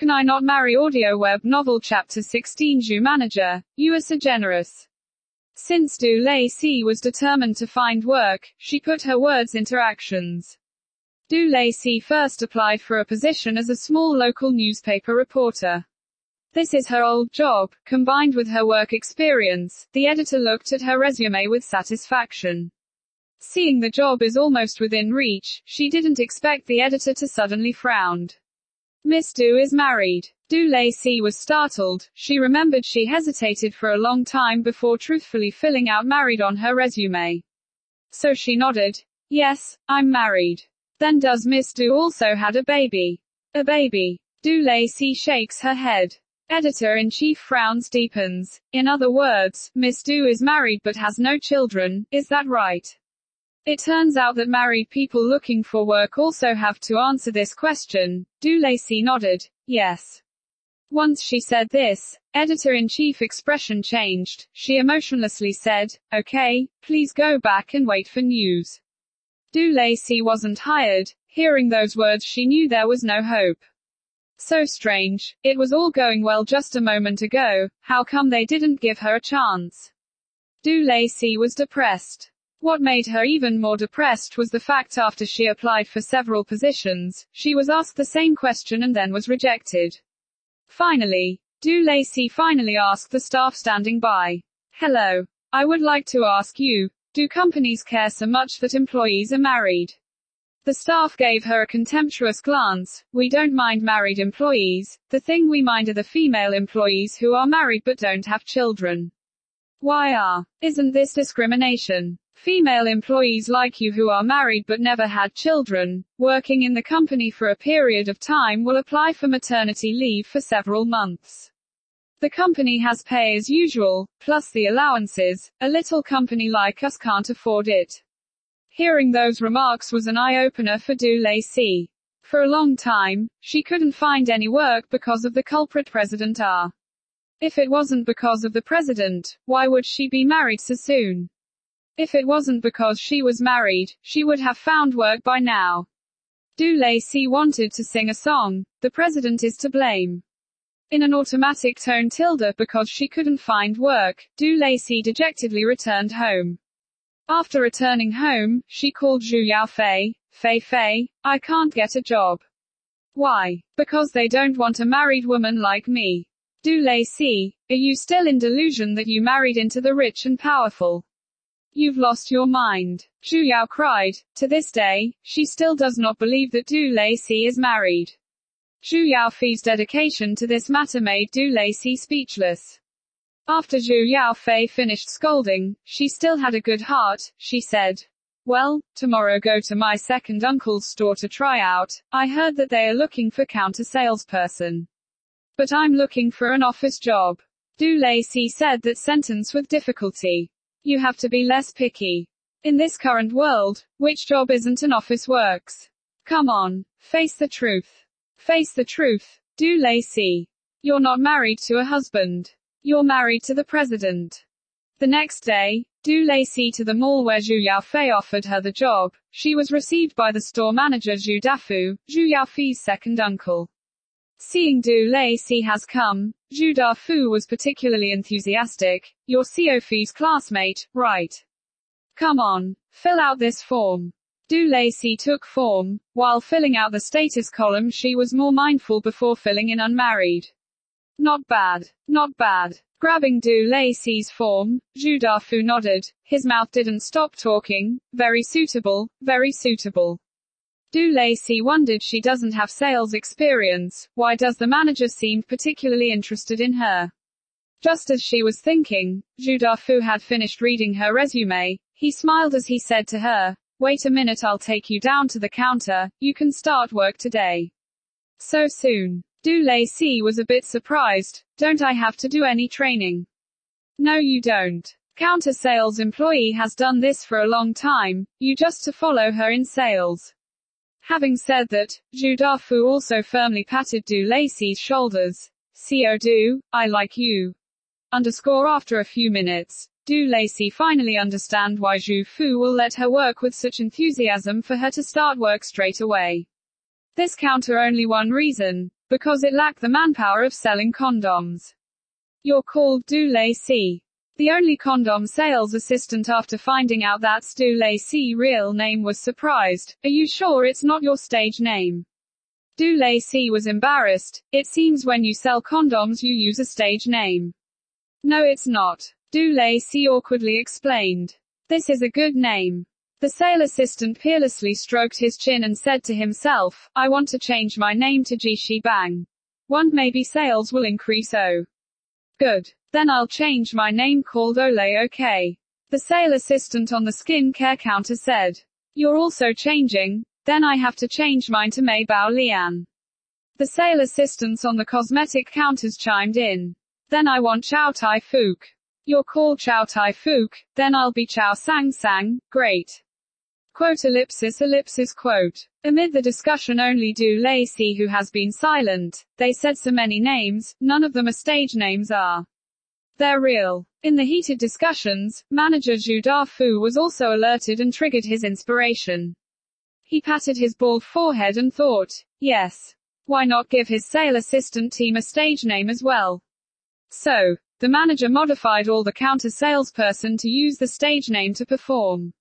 Can I Not Marry Audio Web Novel Chapter 16 Zhu Manager, you are so generous. Since Du Lacey was determined to find work, she put her words into actions. Du Lacey first applied for a position as a small local newspaper reporter. This is her old job, combined with her work experience. The editor looked at her resume with satisfaction. Seeing the job is almost within reach, she didn't expect the editor to suddenly frown. Miss Du is married. Du Lacey was startled. She remembered she hesitated for a long time before truthfully filling out married on her resume. So she nodded. Yes, I'm married. Then does Miss Du also had a baby? A baby. Du Lacey shakes her head. Editor-in-chief frowns deepens. In other words, Miss Du is married but has no children, is that right? It turns out that married people looking for work also have to answer this question. Du Lacey nodded. Yes. Once she said this, editor-in-chief expression changed. She emotionlessly said, okay, please go back and wait for news. Du Lacey wasn't hired. Hearing those words she knew there was no hope. So strange. It was all going well just a moment ago. How come they didn't give her a chance? Du Lacey was depressed. What made her even more depressed was the fact after she applied for several positions, she was asked the same question and then was rejected. Finally, Du Lacey finally asked the staff standing by. Hello. I would like to ask you, do companies care so much that employees are married? The staff gave her a contemptuous glance. We don't mind married employees. The thing we mind are the female employees who are married but don't have children. Isn't this discrimination? Female employees like you who are married but never had children, working in the company for a period of time will apply for maternity leave for several months. The company has pay as usual, plus the allowances. A little company like us can't afford it. Hearing those remarks was an eye-opener for Du Lacey. For a long time, she couldn't find any work because of the culprit President R. If it wasn't because of the president, why would she be married so soon? If it wasn't because she was married, she would have found work by now. Du Lacey wanted to sing a song, The President is to Blame. In an automatic tone tilde because she couldn't find work, Du Lacey dejectedly returned home. After returning home, she called Zhu Yaofei. Fei, I can't get a job. Why? Because they don't want a married woman like me. Du Lacey, are you still in delusion that you married into the rich and powerful? You've lost your mind. Zhu Yao cried. To this day, she still does not believe that Du Lacey is married. Zhu Yaofei's dedication to this matter made Du Lacey speechless. After Zhu Yaofei finished scolding, she still had a good heart. She said, well, tomorrow go to my second uncle's store to try out. I heard that they are looking for counter salesperson. But I'm looking for an office job. Du Lacey said that sentence with difficulty. You have to be less picky. In this current world, which job isn't an office works? Come on, face the truth. Face the truth, Du Lacey. You're not married to a husband. You're married to the president. The next day, Du Lacey to the mall where Zhu Yaofei offered her the job. She was received by the store manager Zhu Dafu, Zhu Yaofei's second uncle. Seeing Du Lacey has come, Zhu Dafu was particularly enthusiastic. You're Xiaofei's classmate, right? Come on, fill out this form. Du Lacey took form. While filling out the status column she was more mindful before filling in unmarried. Not bad. Not bad. Grabbing Du Lacey's form, Zhu Dafu nodded. His mouth didn't stop talking. Very suitable, very suitable. Du Lacey wondered she doesn't have sales experience. Why does the manager seem particularly interested in her? Just as she was thinking, Zhu Dafu had finished reading her resume. He smiled as he said to her, wait a minute, I'll take you down to the counter. You can start work today. So soon. Du Lacey was a bit surprised. Don't I have to do any training? No, you don't. Counter sales employee has done this for a long time. You just to follow her in sales. Having said that, Zhu Dafu also firmly patted Du Lacey's shoulders. "Co Du, I like you." After a few minutes, Du Lacey finally understand why Zhu Fu will let her work with such enthusiasm for her to start work straight away. This counter only one reason, because it lacked the manpower of selling condoms. You're called Du Lacey. The only condom sales assistant, after finding out that's Du Lacey's real name, was surprised. Are you sure it's not your stage name? Du Lacey was embarrassed. It seems when you sell condoms you use a stage name. No, it's not. Du Lacey awkwardly explained. This is a good name. The sale assistant peerlessly stroked his chin and said to himself, I want to change my name to Jishi Bang. Maybe sales will increase. Oh. Good. Then I'll change my name, called Ole. Okay. The sale assistant on the skin care counter said. You're also changing? Then I have to change mine to Mei Bao Lian. The sale assistants on the cosmetic counters chimed in. Then I want Chow Tai Fook. You're called Chow Tai Fook? Then I'll be Chow Sang Sang. Great. Quote ellipsis quote. Amid the discussion, only Du Lacey who has been silent. They said so many names, none of them are stage names. They're real. In the heated discussions, manager Zhu Dafu was also alerted and triggered his inspiration. He patted his bald forehead and thought, yes. Why not give his sale assistant team a stage name as well? So, the manager modified all the counter salesperson to use the stage name to perform.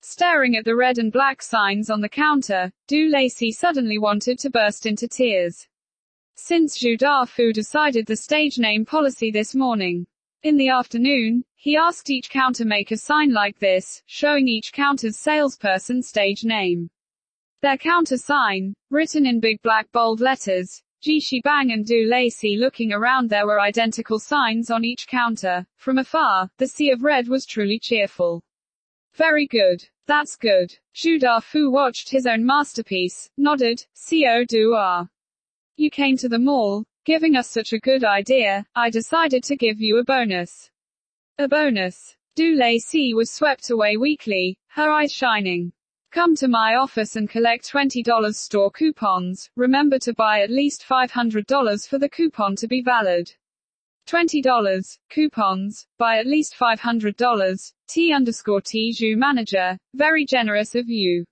Staring at the red and black signs on the counter, Du Lacey suddenly wanted to burst into tears. Since Zhu Dafu decided the stage name policy this morning. In the afternoon, he asked each counter make a sign like this, showing each counter's salesperson stage name. Their counter sign, written in big black bold letters, Jishi Bang and Du Lacey looking around. There were identical signs on each counter. From afar, the sea of red was truly cheerful. Very good. That's good. Zhu Dafu watched his own masterpiece, nodded, Co du ah. You came to the mall, giving us such a good idea, I decided to give you a bonus. A bonus. Du Lacey was swept away weakly, her eyes shining. Come to my office and collect $20 store coupons. Remember to buy at least $500 for the coupon to be valid. $20. Coupons. Buy at least $500. T_T Zhu manager. Very generous of you.